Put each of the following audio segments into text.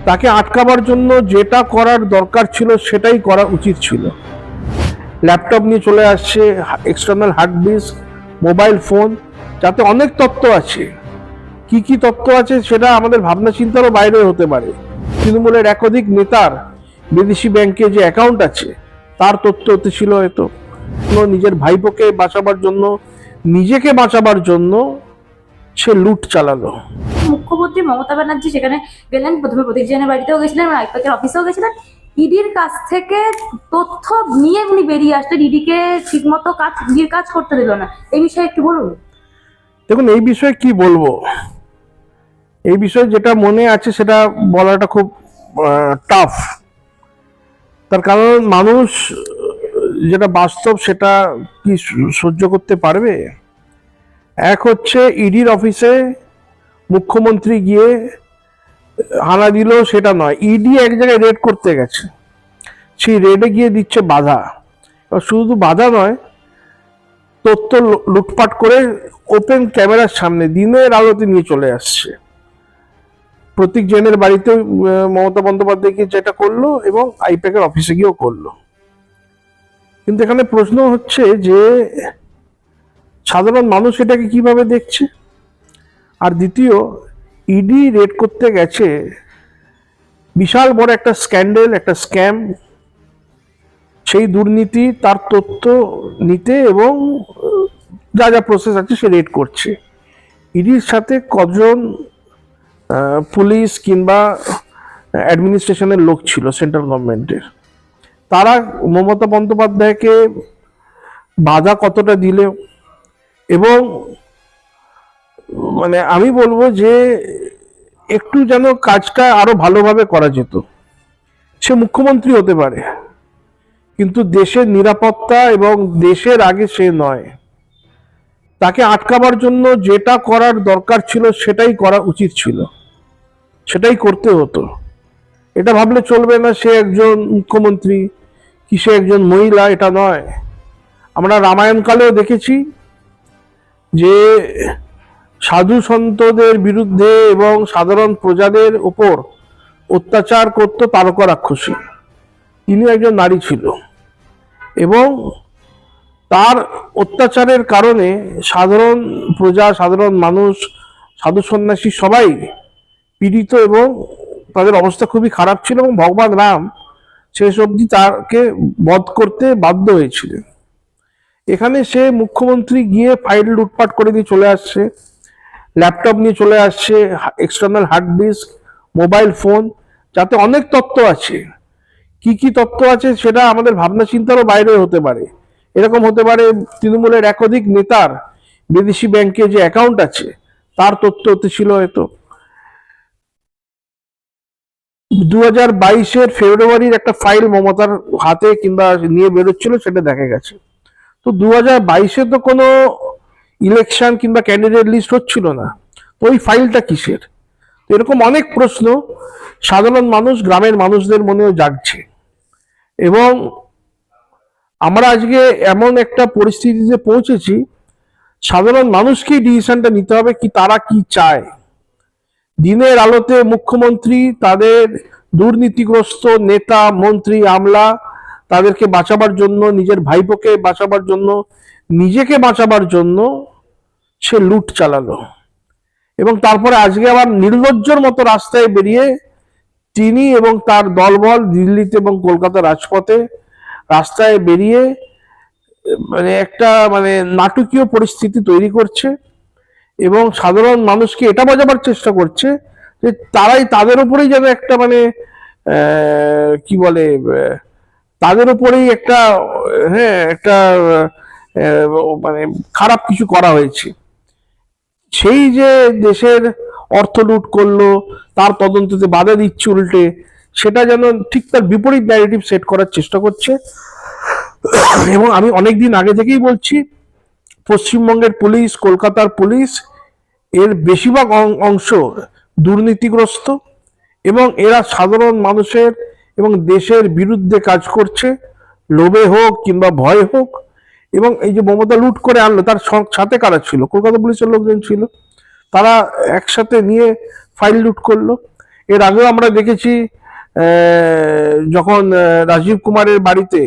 তাকে আটকাবার জন্য যেটা করার দরকার ছিল সেটাই করা উচিত ছিল। ল্যাপটপ নিয়ে চলে আসছে, external hard disk, mobile phone, যাতে অনেক তথ্য আছে। কি কি তথ্য আছে সেটা আমাদের ভাবনা চিন্তারও বাইরে হতে পারে। তৃণমূলের একাধিক নেতার বিদেশি ব্যাংকে যে অ্যাকাউন্ট আছে তার তথ্য হতে ছিল হয়তো। নিজের ভাইপোকে বাঁচাবার জন্য, নিজেকে বাঁচাবার জন্য সে লুট চালালো। মুখ্যমন্ত্রী মমতা ব্যানার্জি সেখানে গেলেন, প্রথমে প্রতীক জৈনের বাড়িতেও গেছিলেন, আইপ্যাকের অফিসেও গেছিলেন। ইডির কাছ থেকে তথ্য নিয়ে উনি বেরিয়ে আসলেন, ইডিকে ঠিকমতো কাজ করতে দিল না। এই বিষয়ে একটু বলুন। দেখুন, এই বিষয়ে কি বলবো, এই বিষয়ে যেটা মনে আছে সেটা বলাটা খুব টাফ। তার কারণ মানুষ যেটা বাস্তব সেটা কি সহ্য করতে পারবে? এক হচ্ছে ইডির অফিসে মুখ্যমন্ত্রী গিয়ে হানা দিল, সেটা নয়। ইডি এক জায়গায় রেড করতে গেছে, সেই রেডে গিয়ে দিচ্ছে বাধা। শুধু বাধা নয়, তথ্য লুটপাট করে ওপেন ক্যামেরার সামনে দিনের আলোতে নিয়ে চলে আসছে। প্রতীক জৈনের বাড়িতে মমতা বন্দ্যোপাধ্যায় গিয়ে যেটা করলো এবং আইপ্যাকের অফিসে গিয়েও করলো। কিন্তু এখানে প্রশ্ন হচ্ছে যে সাধারণ মানুষ এটাকে কিভাবে দেখছে। আর দ্বিতীয়, ইডি রেড করতে গেছে, বিশাল বড় একটা স্ক্যান্ডেল, একটা স্ক্যাম, সেই দুর্নীতি, তার তথ্য নিতে এবং যা যা প্রসেস আছে সে রেড করছে। ইডির সাথে কজন পুলিশ কিংবা অ্যাডমিনিস্ট্রেশনের লোক ছিল সেন্ট্রাল গভর্নমেন্টের, তারা মমতা বন্দ্যোপাধ্যায়কে বাধা কতটা দিলে। এবং মানে আমি বলবো যে একটু যেন কাজটা আরো ভালোভাবে করা যেত। সে মুখ্যমন্ত্রী হতে পারে, কিন্তু দেশের নিরাপত্তা এবং দেশের আগে সে নয়। তাকে আটকাবার জন্য যেটা করার দরকার ছিল সেটাই করা উচিত ছিল, সেটাই করতে হতো। এটা ভাবলে চলবে না সে একজন মুখ্যমন্ত্রী কি সে একজন মহিলা, এটা নয়। আমরা রামায়ণকালেও দেখেছি যে সাধু সন্তদের বিরুদ্ধে এবং সাধারণ প্রজাদের উপর অত্যাচার করত তারকা রাক্ষসী। তিনি একজন নারী ছিল এবং তার অত্যাচারের কারণে সাধারণ প্রজা, সাধারণ মানুষ, সাধু সন্ন্যাসী সবাই পীড়িত এবং তাদের অবস্থা খুবই খারাপ ছিল। এবং ভগবান রাম শেষ অবধি তাকে বধ করতে বাধ্য হয়েছিলেন। এখানে সে মুখ্যমন্ত্রী গিয়ে ফাইল লুটপাট করে দিয়ে চলে আসছে, ল্যাপটপ নিয়ে চলে আসছে, external hard disk, mobile phone, যাতে অনেক তথ্য আছে। কি কি তথ্য আছে সেটা আমাদের ভাবনা চিন্তারও বাইরে হতে পারে। এরকম হতে পারে তৃণমূলের একাধিক নেতার বিদেশি ব্যাংকে যে অ্যাকাউন্ট আছে তার তথ্য হতে ছিল হয়তো। 2022-এর ফেব্রুয়ারির একটা ফাইল মমতার হাতে কিংবা নিয়ে বেরোচ্ছিল, সেটা দেখা গেছে। তো 2022-এ তো কোনো ইলেকশন কিংবা ক্যান্ডিডেট লিস্ট হচ্ছিল না, তো ওই ফাইলটা কিসের? এরকম অনেক প্রশ্ন সাধারণ মানুষ, গ্রামের মানুষদের মনেও জাগছে। এবং আমরা আজকে এমন একটা পরিস্থিতিতে পৌঁছেছি, সাধারণ মানুষকেই ডিসিশনটা নিতে হবে কি তারা কি চায়। দিনের আলোতে মুখ্যমন্ত্রী তাদের দুর্নীতিগ্রস্ত নেতা, মন্ত্রী, আমলা, তাদেরকে বাঁচাবার জন্য, নিজের ভাইপোকে বাঁচাবার জন্য, নিজেকে বাঁচাবার জন্য সে লুট চালালো। এবং তারপরে আজকে আবার নির্লজ্জর মতো রাস্তায় বেরিয়ে তিনি এবং তার দলবল দিল্লিতে এবং কলকাতা রাজপথে রাস্তায় বেরিয়ে মানে একটা নাটকীয় পরিস্থিতি তৈরি করছে এবং সাধারণ মানুষকে এটা বোঝাবার চেষ্টা করছে যে তারাই তাদের উপরেই যেন একটা কি বলে, তাদের উপরেই একটা একটা খারাপ কিছু করা হয়েছে। সেই যে দেশের অর্থ লুট করলো তার তদন্ততে বাধা দিচ্ছে উল্টে, সেটা যেন ঠিক তার বিপরীত ন্যারেটিভ সেট করার চেষ্টা করছে। এবং আমি অনেকদিন আগে থেকেই বলছি, পশ্চিমবঙ্গের পুলিশ, কলকাতার পুলিশ, এর বেশিরভাগ অংশ দুর্নীতিগ্রস্ত এবং এরা সাধারণ মানুষের এবং দেশের বিরুদ্ধে কাজ করছে, লোভে হোক কিংবা ভয় হোক। এবং এই যে মমতা লুট করে আনলো, তার সাথে কারা ছিল? কলকাতা পুলিশের লোকজন ছিল, তারা একসাথে নিয়ে ফাইল লুট করলো। এর আগেও আমরা দেখেছি যখন রাজীব কুমারের বাড়িতে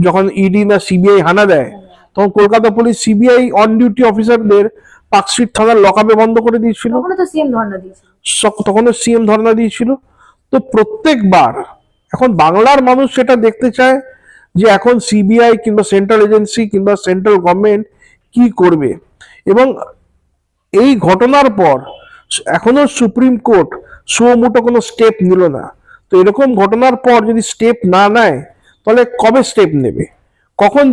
যখন ইডি না সিবিআই হানা দেয়, তখন Kolkata police CBI on duty অফিসারদের পার্কস্ট্রিট থানার লকআপে বন্ধ করে দিয়েছিল। তখন তো সিএম ধর্ণা দিয়েছিল। তখনও সিএম ধর্ণা দিয়েছিল। তো প্রত্যেকবার এখন বাংলার মানুষ সেটা দেখতে চায় যে এখন সিবিআই কিংবা সেন্ট্রাল এজেন্সি কিংবা সেন্ট্রাল গভর্নমেন্ট কি করবে। এবং এই ঘটনার পর এখনো সুপ্রিম কোর্ট সুমোটো কোনো স্টেপ নিল না। তো এরকম ঘটনার পর যদি স্টেপ না নেয় তাহলে কবে স্টেপ নেবে, কখন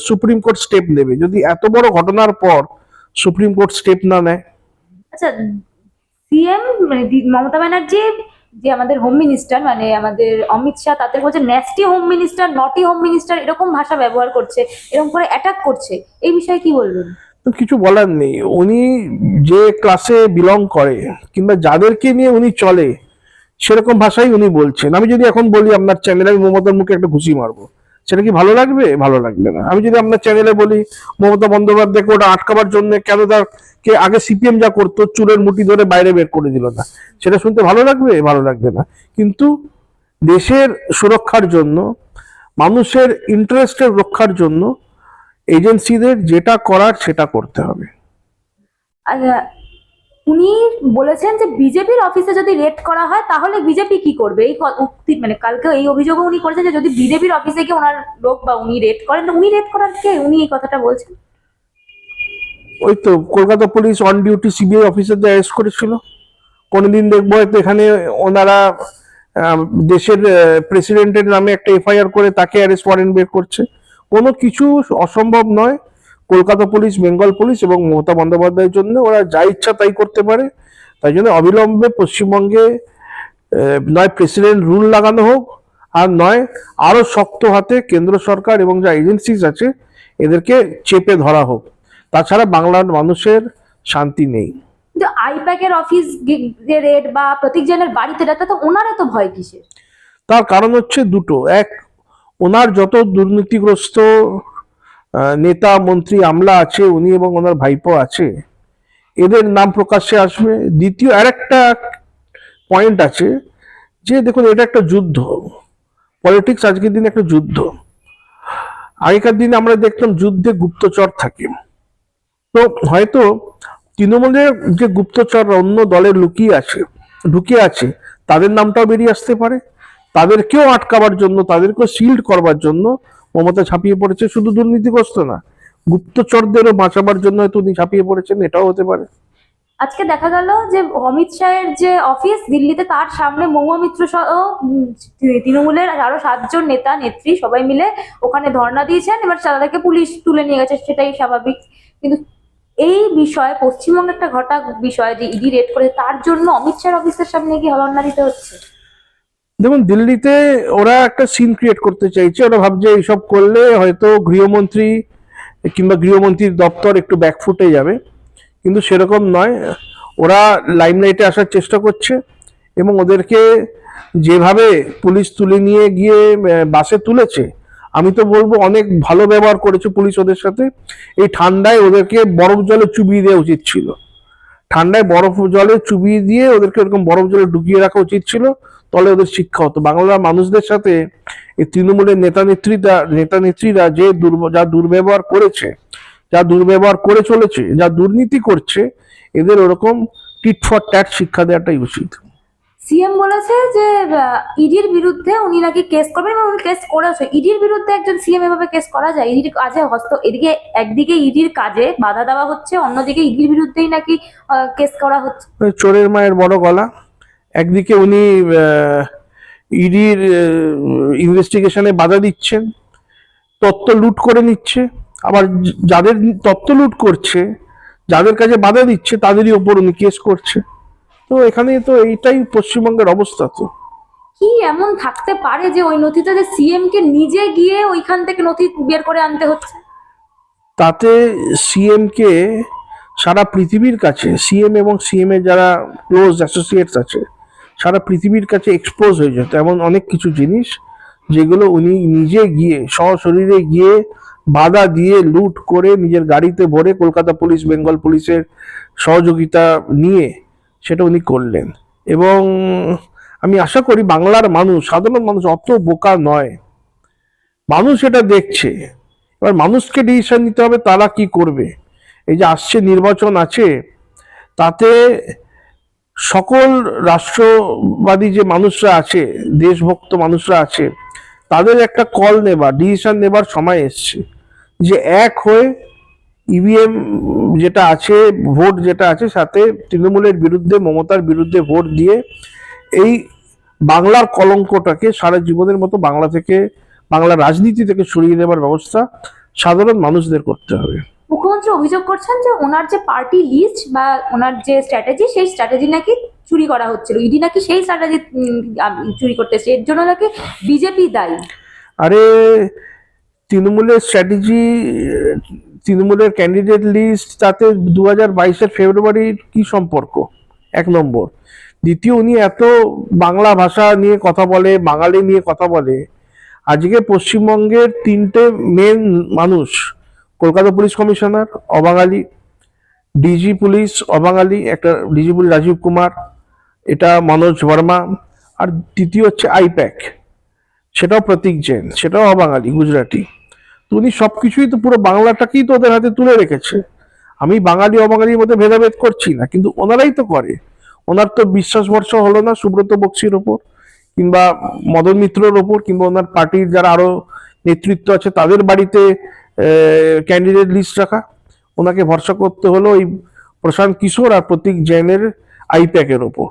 সুপ্রিম কোর্ট স্টেপ নেবে যদি এত বড় ঘটনার পর সুপ্রিম কোর্ট স্টেপ না নেয়? আচ্ছা, সিএম মানে মমতা ব্যানার্জি যে আমাদের হোম মিনিস্টার, মানে আমাদের অমিত শাহ, তাদের বলছে ন্যাস্টি হোম মিনিস্টার, নটি হোম মিনিস্টার, এরকম ভাষা ব্যবহার করছে, এরকম করে অ্যাটাক করছে, এই বিষয়ে কি বলবেন? তো কিছু বলার নেই, উনি যে ক্লাসে বিলং করে কিংবা যাদেরকে নিয়ে উনি চলে সেরকম ভাষাই উনি বলছেন। আমি যদি এখন বলি আপনার চ্যানেলে আমি মমতার মুখে একটা ঘুষি মারবো, সেটা কি ভালো লাগবে? ভালো লাগবে না। আমি যদি আপনার চ্যানেলে বলি মমতা বন্দ্যোপাধ্যায়কে ওটা আটকাবার জন্য কেন তাকে আগে সিপিএম যা করতো চুলের মুঠি ধরে বাইরে বের করে দিল না, সেটা শুনতে ভালো লাগবে? ভালো লাগবে না। কিন্তু দেশের সুরক্ষার জন্য, মানুষের ইন্টারেস্টের রক্ষার জন্য এজেন্সিদের যেটা করার সেটা করতে হবে। আচ্ছা, উনি বলেছেন যে বিজেপির অফিসে যদি রেড করা হয় তাহলে বিজেপি কি করবে, এই উক্তি মানে কালকে এই অভিযোগও উনি করেছেন যে যদি বিজেপির অফিসে গিয়ে ওনার লোক বা উনি রেড করেন, উনি রেড করার কে? উনি এই কথাটা বলছেন। ওই তো Kolkata police on duty CBI অফিসারদের অ্যারেস্ট করেছিল। কোনোদিন দেখবো হয়তো এখানে ওনারা দেশের প্রেসিডেন্টের নামে একটা এফআইআর করে তাকে অ্যারেস্ট ওয়ারেন্ট বের করছে। কোনো কিছু অসম্ভব নয়। কলকাতা পুলিশ, বেঙ্গল পুলিশ এবং মমতা বন্দ্যোপাধ্যায়ের জন্য ওরা যা ইচ্ছা তাই করতে পারে। তাই জন্য অবিলম্বে পশ্চিমবঙ্গে নয় প্রেসিডেন্ট রুল লাগানো হোক, আর নয় আরো শক্ত হাতে কেন্দ্র সরকার এবং যা এজেন্সিস আছে এদেরকে চেপে ধরা হোক। তাছাড়া বাংলার মানুষের শান্তি নেই। কিন্তু আইপ্যাকের অফিস যে রেড বা প্রতীক জেনের বাড়িতে রেড, তো ওনার এত ভয় কিসের? তার কারণ হচ্ছে দুটো। এক, ওনার যত দুর্নীতিগ্রস্ত নেতা মন্ত্রী আমলা আছে, উনি এবং ওনার ভাইপো আছে, এদের নাম প্রকাশ্যে আসবে। দ্বিতীয় আরেকটা পয়েন্ট আছে যে দেখুন এটা একটা যুদ্ধ, পলিটিক্স আজকের দিনে একটা যুদ্ধ। আগেকার দিনে আমরা দেখতাম যুদ্ধে গুপ্তচর থাকে। তো হয়তো তৃণমূলের যে গুপ্তচর অন্য দলের ঢুকিয়ে আছে তাদের নামটাও বেরিয়ে আসতে পারে। তাদেরকেও আটকাবার জন্য, তাদেরকেও শিল্ড করবার জন্য মমতা ঝাঁপিয়ে পড়েছে। শুধু দুর্নীতিগ্রস্ত না, গুপ্তচরদেরও বাঁচাবার জন্য হয়তো উনি ঝাঁপিয়ে পড়েছেন, এটাও হতে পারে। আজকে দেখা গেল যে অমিত শাহের যে অফিস দিল্লিতে, তার সামনে মহুয়া মিত্র সহ তৃণমূলের আরো 7 জন নেতা নেত্রী সবাই মিলে ওখানে ধর্ণা দিয়েছেন। এবার তাদেরকে পুলিশ তুলে নিয়ে গেছে, সেটাই স্বাভাবিক। কিন্তু এই বিষয়ে পশ্চিমবঙ্গে একটা ঘটা বিষয় যে ইডি রেড করে, তার জন্য অমিত শাহের অফিসের সামনে গিয়ে ধর্ণা দিতে হচ্ছে। দেখুন দিল্লিতে ওরা একটা সিন ক্রিয়েট করতে চাইছে। ওরা ভাবছে এইসব করলে হয়তো গৃহমন্ত্রী কিংবা গৃহমন্ত্রীর দপ্তর একটু ব্যাকফুটে যাবে, কিন্তু সেরকম নয়। ওরা লাইমলাইটে আসার চেষ্টা করছে এবং ওদেরকে যেভাবে পুলিশ তুলে নিয়ে গিয়ে বাসে তুলেছে, আমি তো বলবো অনেক ভালো ব্যবহার করেছে পুলিশ ওদের সাথে। এই ঠান্ডায় ওদেরকে বরফ জলে চুবিয়ে দেওয়া উচিত ছিল। ঠান্ডায় বরফ জলে চুবিয়ে দিয়ে ওদেরকে এরকম বরফ জলে ডুবিয়ে রাখা উচিত ছিল, তাহলে ওদের শিক্ষা হতো। বাংলার মানুষদের সাথে এই তৃণমূলের নেতা নেত্রীরা যে যা দুর্ব্যবহার করেছে, যা দুর্ব্যবহার করে চলেছে, যা দুর্নীতি করছে, এদের ওরকম টিট ফর ট্যাট শিক্ষা দেওয়াটাই উচিত। সিএম বলেছে যে ইডির বিরুদ্ধে উনি নাকি কেস করবেন, এবং উনি কেস করেছে। ইডির বিরুদ্ধে একজন সিএম এভাবে কেস করা যায়? ইডির কাজে এদিকে একদিকে ইডির কাজে বাধা দেওয়া হচ্ছে, অন্যদিকে ইডির বিরুদ্ধেই নাকি কেস করা হচ্ছে। চোরের মায়ের বড় গলা। একদিকে উনি ইডির ইনভেস্টিগেশনে বাধা দিচ্ছেন, তথ্য লুট করে নিচ্ছে, আবার যাদের তথ্য লুট করছে, যাদের কাছে বাধা দিচ্ছে তাদেরই ওপর উনি কেস করছে। তো এখানে তো এইটাই পশ্চিমবঙ্গের অবস্থা। তো কি এমন থাকতে পারে যে ওই নথিতে যে সিএম কে নিজে গিয়ে ওইখান থেকে নথি বের করে আনতে হচ্ছে? তাতে সিএম কে সারা পৃথিবীর কাছে, সিএম এবং সিএম এর যারা ক্লোজ অ্যাসোসিয়েটস আছে, সারা পৃথিবীর কাছে এক্সপোজ হয়ে যেত এমন অনেক কিছু জিনিস, যেগুলো উনি নিজে গিয়ে সশরীরে গিয়ে বাধা দিয়ে লুট করে নিজের গাড়িতে ভরে কলকাতা পুলিশ, বেঙ্গল পুলিশের সহযোগিতা নিয়ে সেটা উনি করলেন। এবং আমি আশা করি বাংলার মানুষ, সাধারণ মানুষ অত বোকা নয়, মানুষ এটা দেখছে। এবার মানুষকে ডিসিশন নিতে হবে তারা কি করবে। এই যে আসছে নির্বাচন আছে, তাতে সকল রাষ্ট্রবাদী যে মানুষরা আছে, দেশভক্ত মানুষরা আছে, তাদের একটা কল নেবার, ডিসিশন নেবার সময় এসছে যে এক হয়ে ইভিএম যেটা আছে, ভোট যেটা আছে, সাথে তৃণমূলের বিরুদ্ধে, মমতার বিরুদ্ধে ভোট দিয়ে এই বাংলার কলঙ্কটাকে সারা জীবনের মতো বাংলা থেকে, বাংলা রাজনীতি থেকে সরিয়ে নেবার ব্যবস্থা সাধারণ মানুষদের করতে হবে। মুখ্যমন্ত্রী অভিযোগ করছেন যে ওনার যে পার্টি লিস্ট বা ওনার যে স্ট্র্যাটেজি, সেই স্ট্র্যাটেজি নাকি চুরি করা হচ্ছিল, ইডি নাকি সেই স্ট্র্যাটেজি চুরি করতেছে, এর জন্য নাকি বিজেপি দায়ী। আরে তৃণমূলের স্ট্র্যাটেজি, তৃণমূলের ক্যান্ডিডেট লিস্ট, তাতে 2022-এর ফেব্রুয়ারির কি সম্পর্ক? এক নম্বর। দ্বিতীয়, উনি এত বাংলা ভাষা নিয়ে কথা বলে, বাঙালি নিয়ে কথা বলে। আজকে পশ্চিমবঙ্গের 3টে মেন মানুষ, কলকাতা পুলিশ কমিশনার অবাঙালি, ডিজি পুলিশ অবাঙালি, একটা ডিজি পুলিশ রাজীব কুমার, এটা মনোজ বর্মা, আর তৃতীয় হচ্ছে আইপ্যাক, সেটাও প্রতীক জৈন, সেটাও অবাঙালি, গুজরাটি। তো উনি সবকিছুই তো পুরো বাংলাটাকেই তো ওদের হাতে তুলে রেখেছে। আমি বাঙালি অবাঙালির মধ্যে ভেদাভেদ করছি না, কিন্তু ওনারাই তো করে। ওনার তো বিশ্বাস ভরসা হলো না সুব্রত বক্সির ওপর, কিংবা মদন মিত্রর ওপর, কিংবা ওনার পার্টির যারা আরো নেতৃত্ব আছে তাদের বাড়িতে ক্যান্ডিডেট লিস্ট রাখা। ওনাকে ভরসা করতে হলো ওই প্রশান্ত কিশোর আর প্রতীক জৈনের আইপ্যাকের ওপর।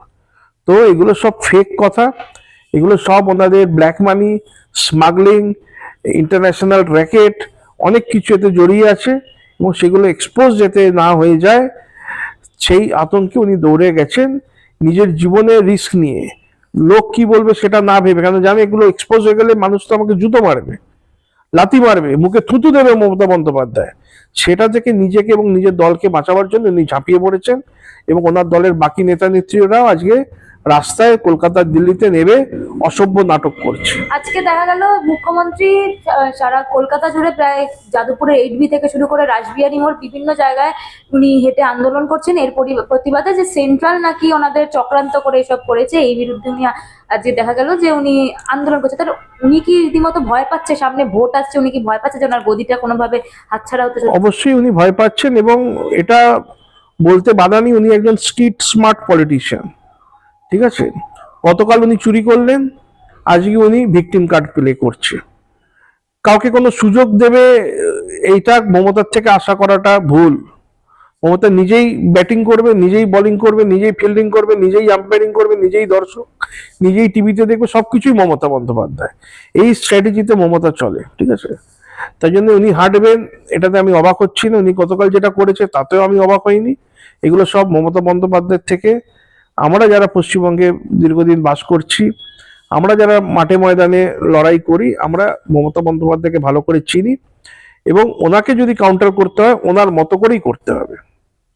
তো এগুলো সব ফেক কথা, এগুলো সব ওনাদের black money, smuggling, international racket, অনেক কিছু এতে জড়িয়ে আছে। এবং সেগুলো এক্সপোজ যাতে না হয়ে যায়, সেই আতঙ্কে উনি দৌড়ে গেছেন নিজের জীবনে রিস্ক নিয়ে। লোক কি বলবে সেটা না ভেবে, কেন জানে এগুলো এক্সপোজ হয়ে গেলে মানুষ তো আমাকে জুতো মারবে, লাথি মারবে, মুখে থুতু দেবে মমতা বন্দ্যোপাধ্যায়। সেটা থেকে নিজেকে এবং নিজের দলকে বাঁচাবার জন্য উনি ঝাঁপিয়ে পড়েছেন। এবং ওনার দলের বাকি নেতা নেত্রীরাও আজকে রাস্তায় কলকাতা, দিল্লিতে নেমে অসভ্য নাটক করছে। আজকে দেখা গেল মুখ্যমন্ত্রী সারা কলকাতা জুড়ে, প্রায় যাদবপুরের 8B থেকে শুরু করে রাসবিহারী মোড়, বিভিন্ন জায়গায় উনি হেঁটে আন্দোলন করছেন এর প্রতিবাদে, যে সেন্ট্রাল নাকি ওনাদের চক্রান্ত করে এসব করেছে, এই বিরুদ্ধে উনি আজকে দেখা গেল যে উনি আন্দোলন করছে। তাহলে উনি কি রীতিমতো ভয় পাচ্ছে, সামনে ভোট আসছে, উনি কি ভয় পাচ্ছে যে ওনার গদিটা কোনোভাবে হাতছাড়া হতে চলেছে? অবশ্যই উনি ভয় পাচ্ছেন, এবং এটা বলতে বাধা নেই, উনি একজন স্ট্রিট স্মার্ট পলিটিশিয়ান। ঠিক আছে, গতকাল উনি চুরি করলেন, আজকে উনি ভিকটিম কার্ড প্লে করছে। কাউকে কোনো সুযোগ দেবে এইটা মমতার থেকে আশা করাটা ভুল। মমতা নিজেই ব্যাটিং করবে, নিজেই বোলিং করবে, নিজেই ফিল্ডিং করবে, নিজেই আম্পায়ারিং করবে, নিজেই দর্শক, নিজেই টিভিতে দেখবে, সবকিছুই মমতা বন্দ্যোপাধ্যায়। এই স্ট্র্যাটেজিতে মমতা চলে। ঠিক আছে, তাই জন্য উনি হাঁটবেন, এটাতে আমি অবাক হচ্ছি না। উনি গতকাল যেটা করেছে তাতেও আমি অবাক হইনি। এগুলো সব মমতা বন্দ্যোপাধ্যায়ের থেকে। আমরা যারা পশ্চিমবঙ্গে দীর্ঘদিন বাস করছি, আমরা যারা মাঠে ময়দানে লড়াই করি, আমরা মমতা বন্দ্যোপাধ্যায়কে ভালো করে চিনি, এবং ওনাকে যদি কাউন্টার করতে হয় ওনার মতো করেই করতে হবে।